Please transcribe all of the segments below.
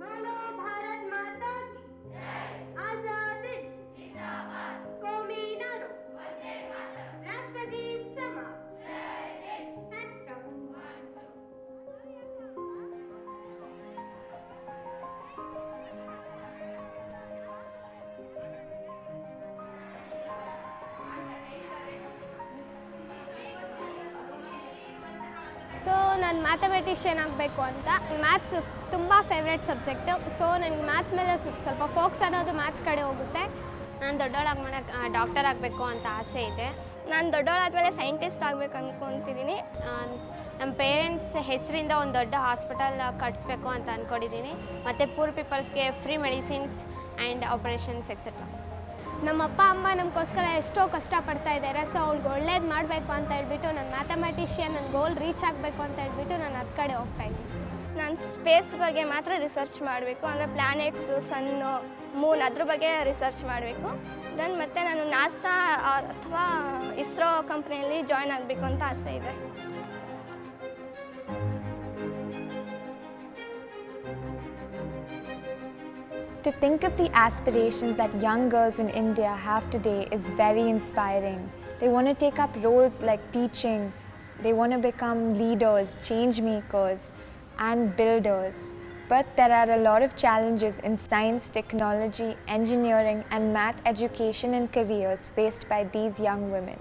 बोलो भारत माता की आजादी जिंदाबाद कौमी नारो वंदे मातरम राष्ट्रगीत समा Hands down. ಸೊ ನಾನು ಮ್ಯಾಥಮೆಟಿಷಿಯನ್ ಆಗಬೇಕು ಅಂತ. ಮ್ಯಾಥ್ಸ್ ತುಂಬ ಫೇವ್ರೆಟ್ ಸಬ್ಜೆಕ್ಟು. ಸೊ ನನಗೆ ಮ್ಯಾಥ್ಸ್ ಮೇಲೆ ಸ್ವಲ್ಪ ಫೋಕಸ್ ಅನ್ನೋದು ಮ್ಯಾಥ್ಸ್ ಕಡೆ ಹೋಗುತ್ತೆ. ನಾನು ದೊಡ್ಡವಳಾಗಿ ಡಾಕ್ಟರ್ ಆಗಬೇಕು ಅಂತ ಆಸೆ ಇದೆ. ನಾನು ದೊಡ್ಡವಳಾದಮೇಲೆ ಸೈಂಟಿಸ್ಟ್ ಆಗಬೇಕು ಅಂದ್ಕೊತಿದ್ದೀನಿ. ನಮ್ಮ ಪೇರೆಂಟ್ಸ್ ಹೆಸರಿಂದ ಒಂದು ದೊಡ್ಡ ಹಾಸ್ಪಿಟಲ್ ಕಟ್ಟಿಸ್ಬೇಕು ಅಂತ ಅಂದ್ಕೊಂಡಿದ್ದೀನಿ. ಮತ್ತು ಪೂರ್ ಪೀಪಲ್ಸ್ಗೆ free medicines and operations etcetera. ನಮ್ಮ ಅಪ್ಪ ಅಮ್ಮ ನಮಗೋಸ್ಕರ ಎಷ್ಟೋ ಕಷ್ಟಪಡ್ತಾ ಇದ್ದಾರೆ. ಸೊ ಅವ್ಳಿಗೆ ಒಳ್ಳೇದು ಮಾಡಬೇಕು ಅಂತ ಹೇಳ್ಬಿಟ್ಟು ನಾನು ಮ್ಯಾಥಮೆಟಿಷಿಯನ್ ನನ್ನ ಗೋಲ್ ರೀಚ್ ಆಗಬೇಕು ಅಂತ ಹೇಳ್ಬಿಟ್ಟು ನಾನು ಅದು ಕಡೆ ಹೋಗ್ತಾಯಿದ್ದೀನಿ. ನಾನು ಸ್ಪೇಸ್ ಬಗ್ಗೆ ಮಾತ್ರ ರಿಸರ್ಚ್ ಮಾಡಬೇಕು, ಅಂದರೆ ಪ್ಲ್ಯಾನೆಟ್ಸು, ಸನ್ನು, ಮೂನ್ ಅದ್ರ ಬಗ್ಗೆ ರಿಸರ್ಚ್ ಮಾಡಬೇಕು. ಮತ್ತು ನಾನು ನಾಸಾ ಅಥವಾ ಇಸ್ರೋ ಕಂಪ್ನಿಯಲ್ಲಿ ಜಾಯ್ನ್ ಆಗಬೇಕು ಅಂತ ಆಸೆ ಇದೆ. To think of the aspirations that young girls in India have today is very inspiring. They want to take up roles like teaching, they want to become leaders, change makers and builders. But there are a lot of challenges in science, technology, engineering and math education and careers faced by these young women.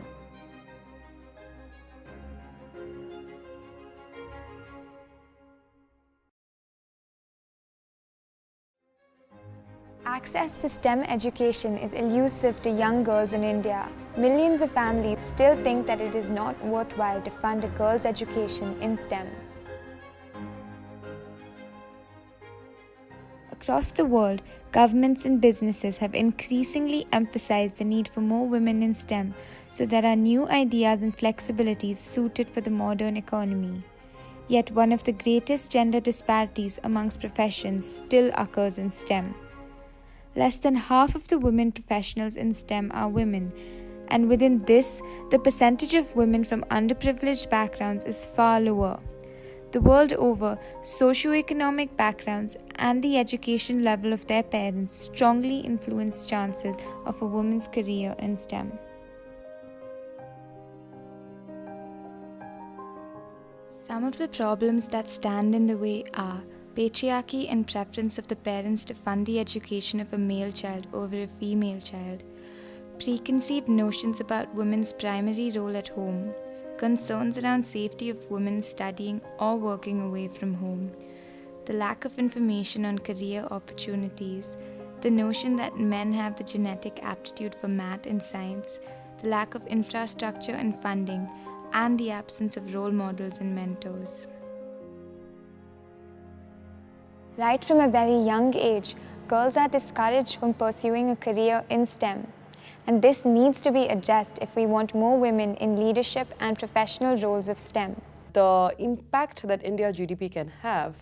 Access to STEM education is elusive to young girls in India. Millions of families still think that it is not worthwhile to fund a girl's education in STEM. Across the world, governments and businesses have increasingly emphasized the need for more women in STEM, so there are new ideas and flexibilities suited for the modern economy. Yet one of the greatest gender disparities amongst professions still occurs in STEM. Less than half of the women professionals in STEM are women, and within this, the percentage of women from underprivileged backgrounds is far lower. The world over, socioeconomic backgrounds and the education level of their parents strongly influence chances of a woman's career in STEM. Some of the problems that stand in the way are patriarchy and preference of the parents to fund the education of a male child over a female child, preconceived notions about women's primary role at home, concerns around safety of women studying or working away from home, the lack of information on career opportunities, the notion that men have the genetic aptitude for math and science, the lack of infrastructure and funding, and the absence of role models and mentors. Right from a very young age, girls are discouraged from pursuing a career in STEM. And this needs to be addressed if we want more women in leadership and professional roles of STEM. The impact that India's GDP can have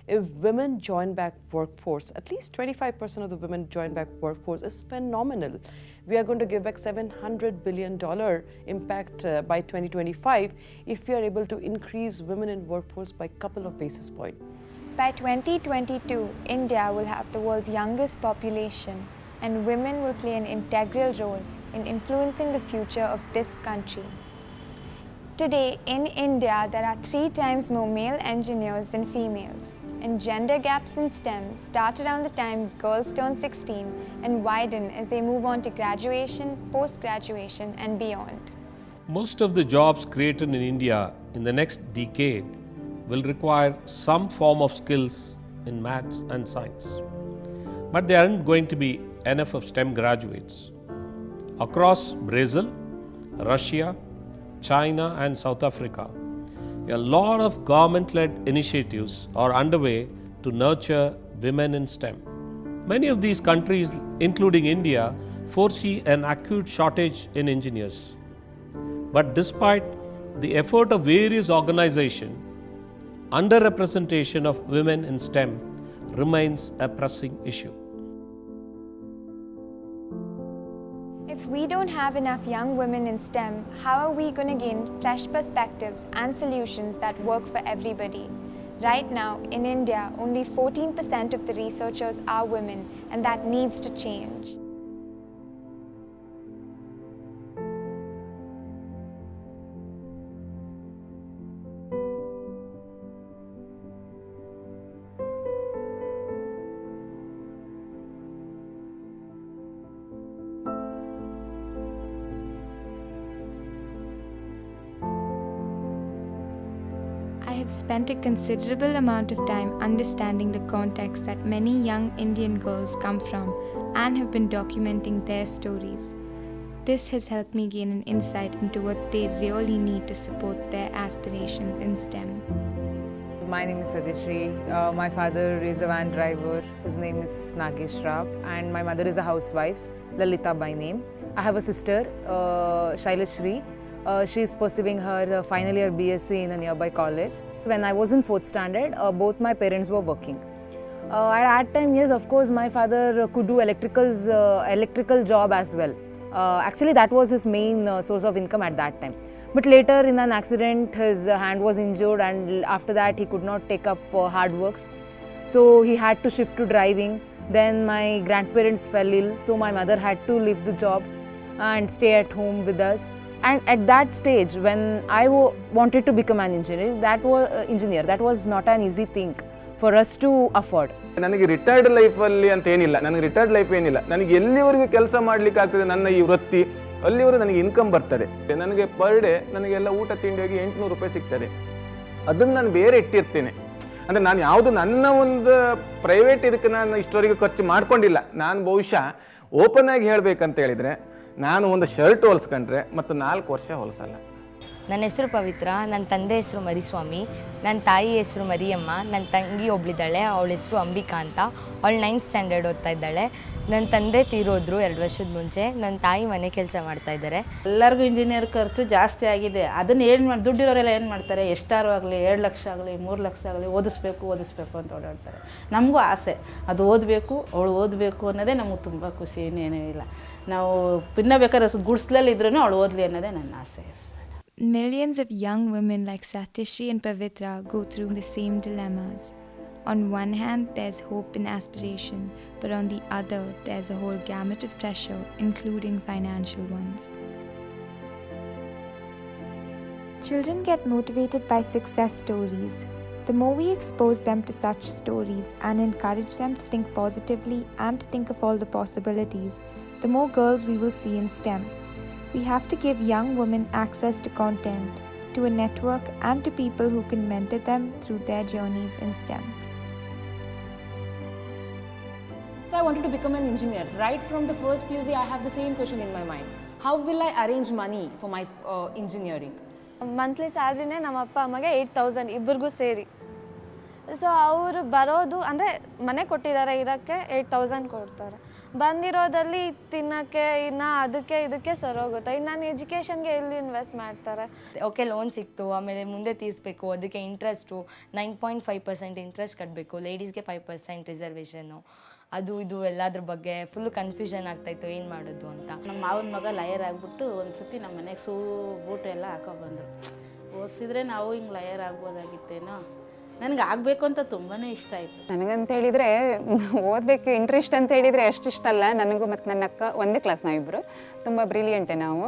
if women join back workforce, at least 25% of the women join back workforce, is phenomenal. We are going to give back $700 billion impact by 2025 if we are able to increase women in workforce by a couple of basis points. By 2022, India will have the world's youngest population, and women will play an integral role in influencing the future of this country. Today, in India, there are 3 times more male engineers than females, and gender gaps in STEM start around the time girls turn 16 and widen as they move on to graduation, post-graduation and beyond. Most of the jobs created in India in the next decade will require some form of skills in maths and science. But there aren't going to be enough of STEM graduates. Across Brazil, Russia, China and South Africa, a lot of government-led initiatives are underway to nurture women in STEM. Many of these countries, including India, foresee an acute shortage in engineers. But despite the effort of various organizations, underrepresentation of women in STEM remains a pressing issue. If we don't have enough young women in STEM, how are we going to gain fresh perspectives and solutions that work for everybody? Right now, in India, only 14% of the researchers are women, and that needs to change. I have spent a considerable amount of time understanding the context that many young Indian girls come from and have been documenting their stories. This has helped me gain an insight into what they really need to support their aspirations in STEM. My name is Sajeshri. My father is a van driver. His name is Nagesh Rao, and my mother is a housewife, Lalita by name. I have a sister, Shailashri. She is pursuing her final year BSc in a nearby college. When I was in 4th standard, both my parents were working. At that time, yes, of course, my father could do electrical job as well. Actually, that was his main source of income at that time. But later, in an accident, his hand was injured, and after that, he could not take up hard works. So he had to shift to driving. Then my grandparents fell ill, so my mother had to leave the job and stay at home with us. And at that stage, when I wanted to become an engineer, that was not an easy thing for us to afford. ನನಗೆ retired ಲೈಫಲ್ಲಿ ಅಂತ ಏನಿಲ್ಲ, ನನಗೆ retired life ಏನಿಲ್ಲ, ನನಗೆ ಎಲ್ಲಿವರೆಗೂ ಕೆಲಸ ಮಾಡಲಿಕ್ಕೆ ಆಗ್ತದೆ ನನ್ನ ಈ ವೃತ್ತಿ ಅಲ್ಲಿವರೆಗೂ ನನಗೆ ಇನ್ಕಮ್ ಬರ್ತದೆ. ನನಗೆ ಪರ್ ಡೇ ನನಗೆಲ್ಲ ಊಟ ತಿಂಡಿಯಾಗಿ 800 ರೂಪಾಯಿ ಸಿಗ್ತದೆ. ಅದನ್ನು ನಾನು ಬೇರೆ ಇಟ್ಟಿರ್ತೇನೆ. ಅಂದರೆ ನಾನು ಯಾವುದು ನನ್ನ ಒಂದು ಪ್ರೈವೇಟ್ ಇದಕ್ಕೆ ನಾನು ಇಷ್ಟವರೆಗೂ ಖರ್ಚು ಮಾಡ್ಕೊಂಡಿಲ್ಲ. ನಾನು ಬಹುಶಃ ಓಪನ್ ಆಗಿ ಹೇಳಬೇಕಂತ ಹೇಳಿದರೆ, ನಾನು ಒಂದು ಶರ್ಟ್ ಹೊಲಿಸ್ಕೊಂಡ್ರೆ ಮತ್ತು 4 ವರ್ಷ ಹೊಲಿಸಲ್ಲ. ನನ್ನ ಹೆಸರು ಪವಿತ್ರ, ನನ್ನ ತಂದೆ ಹೆಸರು ಮರಿಸ್ವಾಮಿ, ನನ್ನ ತಾಯಿ ಹೆಸರು ಮರಿಯಮ್ಮ, ನನ್ನ ತಂಗಿ ಒಬ್ಳಿದ್ದಾಳೆ, ಅವಳ ಹೆಸರು ಅಂಬಿಕಾ ಅಂತ. ಅವಳು 9th ಸ್ಟ್ಯಾಂಡರ್ಡ್ ಓದ್ತಾ ಇದ್ದಾಳೆ. ನನ್ನ ತಂದೆ ತೀರೋದ್ರು 2 ವರ್ಷದ ಮುಂಚೆ. ನನ್ನ ತಾಯಿ ಮನೆ ಕೆಲಸ ಮಾಡ್ತಾ ಇದ್ದಾರೆ. ಎಲ್ಲರಿಗೂ ಇಂಜಿನಿಯರ್ ಖರ್ಚು ಜಾಸ್ತಿ ಆಗಿದೆ. ಅದನ್ನು ದುಡ್ಡಿರೋರೆಲ್ಲ ಏನು ಮಾಡ್ತಾರೆ, ಎಷ್ಟಾರು ಆಗಲಿ, 2 ಲಕ್ಷ ಆಗಲಿ, 3 ಲಕ್ಷ ಆಗಲಿ, ಓದಿಸ್ಬೇಕು ಅಂತ ಓಡಾಡ್ತಾರೆ. ನಮಗೂ ಆಸೆ, ಅದು ಓದಬೇಕು, ಅವಳು ಓದಬೇಕು ಅನ್ನೋದೇ ನಮಗೆ ತುಂಬ ಖುಷಿ, ಇನ್ನೇನೂ ಇಲ್ಲ. ನಾವು ಪಿನ್ನ ಬೇಕಾದ್ರೆ ಗುಡ್ಸ್ಲಲ್ಲಿ ಇದ್ರೂ ಅವಳು ಓದಲಿ ಅನ್ನೋದೇ ನನ್ನ ಆಸೆ. Millions of young women like Satyashri and Pavitra go through the same dilemmas. On one hand, there's hope and aspiration, but on the other, there's a whole gamut of pressure, including financial ones. Children get motivated by success stories. The more we expose them to such stories and encourage them to think positively and to think of all the possibilities, the more girls we will see in STEM. We have to give young women access to content, to a network, and to people who can mentor them through their journeys in STEM. So I wanted to become an engineer. Right from the first PUC, I have the same question in my mind. How will I arrange money for my engineering? Monthly ಸ್ಯಾಲ್ರಿನೇ ನಮ್ಮ ಅಪ್ಪ ಅಮ್ಮಗೆ 8,000 ಇಬ್ಬರಿಗೂ ಸೇರಿ. So ಅವರು ಬರೋದು ಅಂದರೆ ಮನೆ ಕೊಟ್ಟಿದ್ದಾರೆ ಇರೋಕ್ಕೆ 8,000 ಕೊಡ್ತಾರೆ. ಬಂದಿರೋದಲ್ಲಿ ತಿನ್ನೋಕ್ಕೆ ಇನ್ನು ಅದಕ್ಕೆ ಇದಕ್ಕೆ ಸರೋಗುತ್ತೆ. ಇನ್ನು ನಾನು ಎಜುಕೇಷನ್ಗೆ ಎಲ್ಲಿ ಇನ್ವೆಸ್ಟ್ ಮಾಡ್ತಾರೆ? ಓಕೆ, ಲೋನ್ ಸಿಕ್ತು, ಆಮೇಲೆ ಮುಂದೆ ತೀರಿಸ್ಬೇಕು, ಅದಕ್ಕೆ ಇಂಟ್ರೆಸ್ಟು 9.5% ಇಂಟ್ರೆಸ್ಟ್ ಕಟ್ಟಬೇಕು, ಲೇಡೀಸ್ಗೆ 5% ರಿಸರ್ವೇಷನ್ನು, ಅದು ಇದು ಎಲ್ಲದ್ರ ಬಗ್ಗೆ ಫುಲ್ಲು ಕನ್ಫ್ಯೂಷನ್ ಆಗ್ತಾಯಿತ್ತು, ಏನು ಮಾಡೋದು ಅಂತ. ನಮ್ಮ ಮಾವನ ಮಗ ಲಾಯರ್ ಆಗಿಬಿಟ್ಟು ಒಂದು ಸತಿ ನಮ್ಮ ಮನೆಗೆ ಬೂಟು ಎಲ್ಲ ಹಾಕೊಬಂದರು. ಓದಿಸಿದ್ರೆ ನಾವು ಹಿಂಗೆ ಲಾಯರ್ ಆಗ್ಬೋದಾಗಿತ್ತೇನೋ. ನನಗೆ ಆಗಬೇಕು ಅಂತ ತುಂಬಾ ಇಷ್ಟ ಆಯಿತು. ನನಗಂತ ಹೇಳಿದರೆ ಓದಬೇಕು ಇಂಟ್ರೆಸ್ಟ್ ಅಂತ ಹೇಳಿದರೆ ಅಷ್ಟಿಷ್ಟಲ್ಲ. ನನಗೂ ಮತ್ತು ನನ್ನ ಅಕ್ಕ ಒಂದೇ ಕ್ಲಾಸ್, ನಾವಿಬ್ಬರು ತುಂಬ ಬ್ರಿಲಿಯಂಟೆ ನಾವು.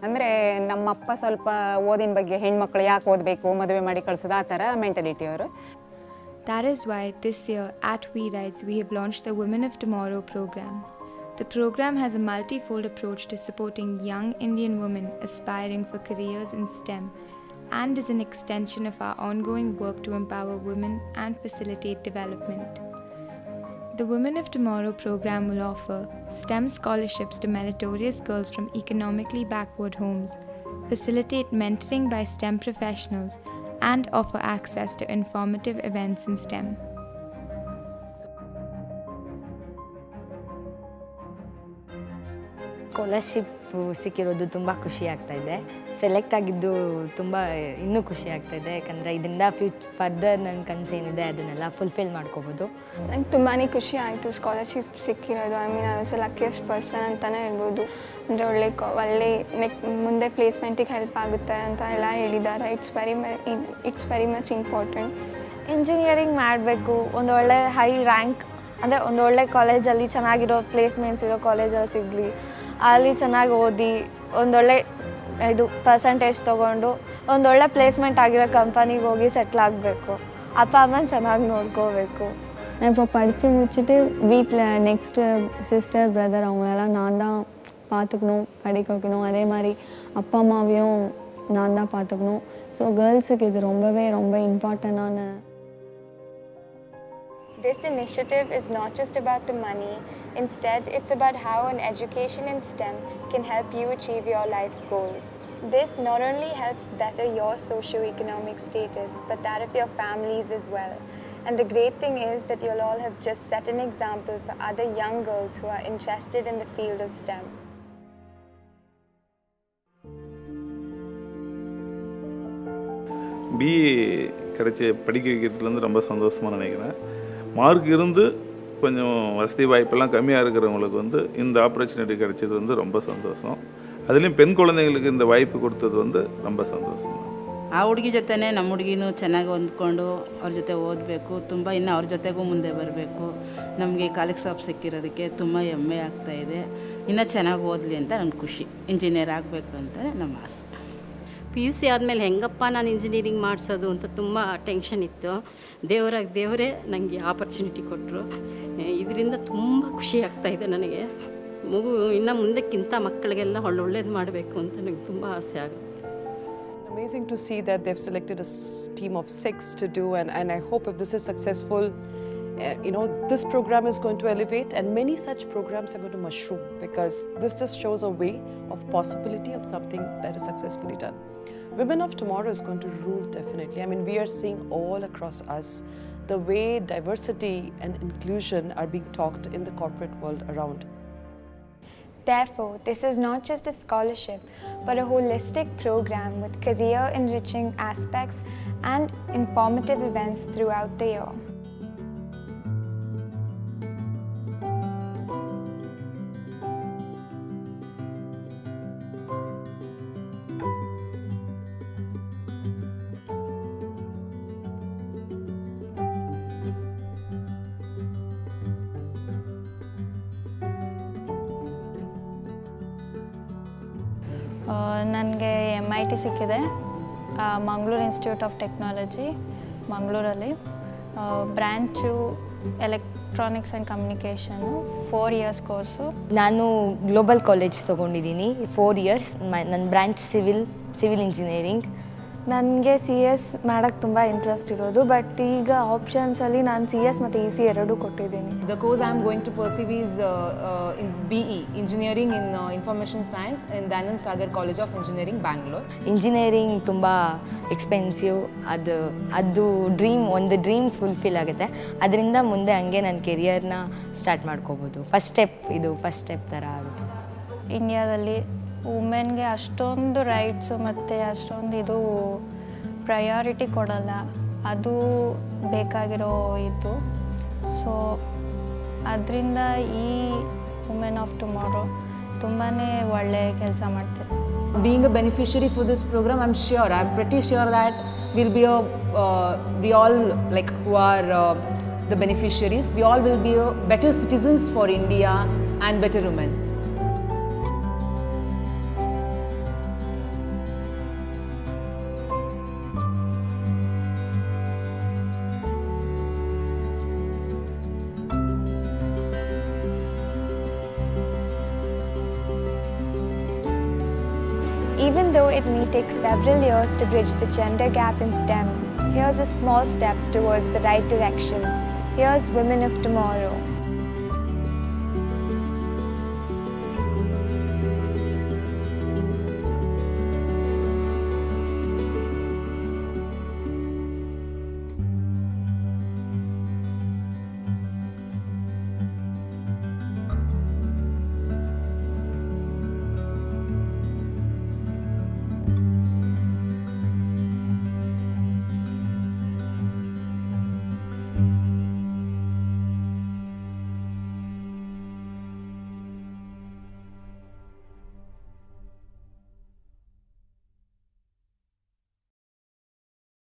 ಅಂದರೆ ನಮ್ಮಪ್ಪ ಸ್ವಲ್ಪ ಓದಿನ ಬಗ್ಗೆ ಹೆಣ್ಮಕ್ಳು ಯಾಕೆ ಓದಬೇಕು, ಮದುವೆ ಮಾಡಿ ಕಳಿಸೋದು, ಆ ಥರ ಮೆಂಟಾಲಿಟಿಯವರು. That is why this year at WeRise we have launched the Women of Tomorrow program. The program has a multi-fold approach to supporting young Indian women aspiring for careers in STEM and is an extension of our ongoing work to empower women and facilitate development. The Women of Tomorrow program will offer STEM scholarships to meritorious girls from economically backward homes, facilitate mentoring by STEM professionals, and offer access to informative events in STEM. Scholarship ಸಿಕ್ಕಿರೋದು ತುಂಬ ಖುಷಿ ಆಗ್ತಾಯಿದೆ. Select ಆಗಿದ್ದು ತುಂಬ ಇನ್ನೂ ಖುಷಿ ಆಗ್ತಾಯಿದೆ, ಯಾಕಂದರೆ ಇದರಿಂದ ಫರ್ದರ್ ನನ್ನ ಕನಸೇನಿದೆ ಅದನ್ನೆಲ್ಲ ಫುಲ್ಫಿಲ್ ಮಾಡ್ಕೋಬೋದು. ನಂಗೆ ತುಂಬಾ ಖುಷಿ ಆಯಿತು ಸ್ಕಾಲರ್ಶಿಪ್ ಸಿಕ್ಕಿರೋದು. I mean I was a luckiest person ಅಂತಲೇ ಹೇಳ್ಬೋದು. ಅಂದರೆ ಒಳ್ಳೆ ಮುಂದೆ ಪ್ಲೇಸ್ಮೆಂಟಿಗೆ ಹೆಲ್ಪ್ ಆಗುತ್ತೆ ಅಂತ ಎಲ್ಲ ಹೇಳಿದ್ದಾರೆ. It's very much important. Engineering ಮಾಡಬೇಕು, ಒಂದು ಒಳ್ಳೆ ಹೈ ರ್ಯಾಂಕ್ ಅಂದರೆ ಒಂದು ಒಳ್ಳೆ ಕಾಲೇಜಲ್ಲಿ ಚೆನ್ನಾಗಿರೋ ಪ್ಲೇಸ್ಮೆಂಟ್ಸ್ ಇರೋ ಕಾಲೇಜಲ್ಲಿ ಸಿಗಲಿ, ಅಲ್ಲಿ ಚೆನ್ನಾಗಿ ಓದಿ ಒಂದೊಳ್ಳೆ ಇದು ಪರ್ಸಂಟೇಜ್ ತೊಗೊಂಡು ಒಂದೊಳ್ಳೆ ಪ್ಲೇಸ್ಮೆಂಟ್ ಆಗಿರೋ ಕಂಪನಿಗೆ ಹೋಗಿ ಸೆಟ್ಲ್ ಆಗಬೇಕು, ಅಪ್ಪ ಅಮ್ಮನ ಚೆನ್ನಾಗಿ ನೋಡ್ಕೋಬೇಕು. நான் இப்போ படித்து முடிச்சுட்டு வீட்டில் நெக்ஸ்ட்டு சிஸ்டர் பிரதர் அவங்களெல்லாம் நான் தான் பார்த்துக்கணும், படிக்க வைக்கணும். அதே மாதிரி அப்பா அம்மாவையும் நான் தான் பார்த்துக்கணும். ஸோ கேர்ள்ஸுக்கு இது ரொம்ப இம்பார்ட்டண்டான. This initiative is not just about the money. Instead, it's about how an education in STEM can help you achieve your life goals. This not only helps better your socio-economic status, but that of your families as well. And the great thing is that you'll all have just set an example for other young girls who are interested in the field of STEM. BA கிடைச்சி படிக்க வைக்கிறதுலேருந்து ரொம்ப சந்தோஷமாக நினைக்கிறேன். Mark இருந்து கொஞ்சம் வசதி வாய்ப்பெல்லாம் கம்மியாக இருக்கிறவங்களுக்கு வந்து இந்த ஆப்பர்ச்சுனிட்டி கிடைச்சது வந்து ரொம்ப சந்தோஷம். அதுலேயும் பெண் குழந்தைங்களுக்கு இந்த வாய்ப்பு கொடுத்தது வந்து ரொம்ப சந்தோஷம். ಆ ಹುಡುಗಿ ಜೊತೆನೇ ನಮ್ಮ ಹುಡುಗಿನೂ ಚೆನ್ನಾಗಿ ಹೊಂದ್ಕೊಂಡು ಅವ್ರ ಜೊತೆ ಓದಬೇಕು, ತುಂಬ ಇನ್ನು ಅವ್ರ ಜೊತೆಗೂ ಮುಂದೆ ಬರಬೇಕು. ನಮಗೆ ಕಾಲೇಜ್ ಸ್ಟಾಪ್ ಸಿಕ್ಕಿರೋದಕ್ಕೆ ತುಂಬ ಹೆಮ್ಮೆ ಆಗ್ತಾಯಿದೆ. ಇನ್ನೂ ಚೆನ್ನಾಗಿ ಓದಲಿ ಅಂತ ನನ್ನ ಖುಷಿ. ಇಂಜಿನಿಯರ್ ಆಗಬೇಕು ಅಂತಲೇ ನಮ್ಮ ಆಸೆ. PUC ಆದಮೇಲೆ ಹೆಂಗಪ್ಪ ನಾನು ಇಂಜಿನಿಯರಿಂಗ್ ಮಾಡಿಸೋದು ಅಂತ ತುಂಬ ಟೆನ್ಷನ್ ಇತ್ತು. ದೇವರೇ ನನಗೆ ಆಪರ್ಚುನಿಟಿ ಕೊಟ್ಟರು. ಇದರಿಂದ ತುಂಬ ಖುಷಿ ಆಗ್ತಾಯಿದೆ ನನಗೆ. ಮಗು ಇನ್ನು ಮುಂದಕ್ಕಿಂತ ಮಕ್ಕಳಿಗೆಲ್ಲ ಒಳ್ಳೊಳ್ಳೇದು ಮಾಡಬೇಕು ಅಂತ ನನಗೆ ತುಂಬ ಆಸೆ ಆಗುತ್ತೆ. Amazing to see that they've selected a team of 6 to do, and I hope if this is successful, this program is going to elevate, and many such programs are going to mushroom, because this just shows a way of possibility of something that is successfully done. Women of tomorrow is going to rule, definitely. I mean, we are seeing all across us the way diversity and inclusion are being talked in the corporate world around. Therefore, this is not just a scholarship, but a holistic program with career-enriching aspects and informative events throughout the year. ನನಗೆ MIT ಸಿಕ್ಕಿದೆ, Mangaluru institute of technology ಮಂಗಳೂರಲ್ಲಿ. Branch electronics and communication, 4 years course. ನಾನು global college ತೊಗೊಂಡಿದ್ದೀನಿ 4 years. ನನ್ನ branch civil engineering. ನನಗೆ CS ಮಾಡೋಕ್ಕೆ ತುಂಬ interest ಇರೋದು, ಬಟ್ ಈಗ ಆಪ್ಷನ್ಸಲ್ಲಿ ನಾನು CS ಮತ್ತು EC ಎರಡೂ ಕೊಟ್ಟಿದ್ದೀನಿ. The course I am going to pursue is in BE, Engineering in Information Science in Dhananjay Sagar College of Engineering, Bangalore. Engineering ತುಂಬ ಎಕ್ಸ್ಪೆನ್ಸಿವ್. ಅದು ಒಂದು ಡ್ರೀಮ್ ಫುಲ್ಫಿಲ್ ಆಗುತ್ತೆ. ಅದರಿಂದ ಮುಂದೆ ಹಂಗೆ ನನ್ನ ಕೆರಿಯರ್ನ ಸ್ಟಾರ್ಟ್ ಮಾಡ್ಕೋಬೋದು. ಫಸ್ಟ್ ಸ್ಟೆಪ್ ಥರ ಆಗುತ್ತೆ. ಇಂಡಿಯಾದಲ್ಲಿ ವುಮೆನ್ಗೆ ಅಷ್ಟೊಂದು ರೈಟ್ಸು ಮತ್ತು ಅಷ್ಟೊಂದು ಇದು ಪ್ರಯಾರಿಟಿ ಕೊಡಲ್ಲ, ಅದು ಬೇಕಾಗಿರೋ ಇದು. ಸೊ ಅದರಿಂದ ಈ ವುಮೆನ್ ಆಫ್ ಟುಮಾರೋ ತುಂಬಾ ಒಳ್ಳೆ ಕೆಲಸ ಮಾಡ್ತಾರೆ. Being a beneficiary for this program, I'm pretty sure that we all like who are the beneficiaries, we all will be better citizens for India and better women. Even though it may take several years to bridge the gender gap in STEM, here's a small step towards the right direction. Here's Women of Tomorrow.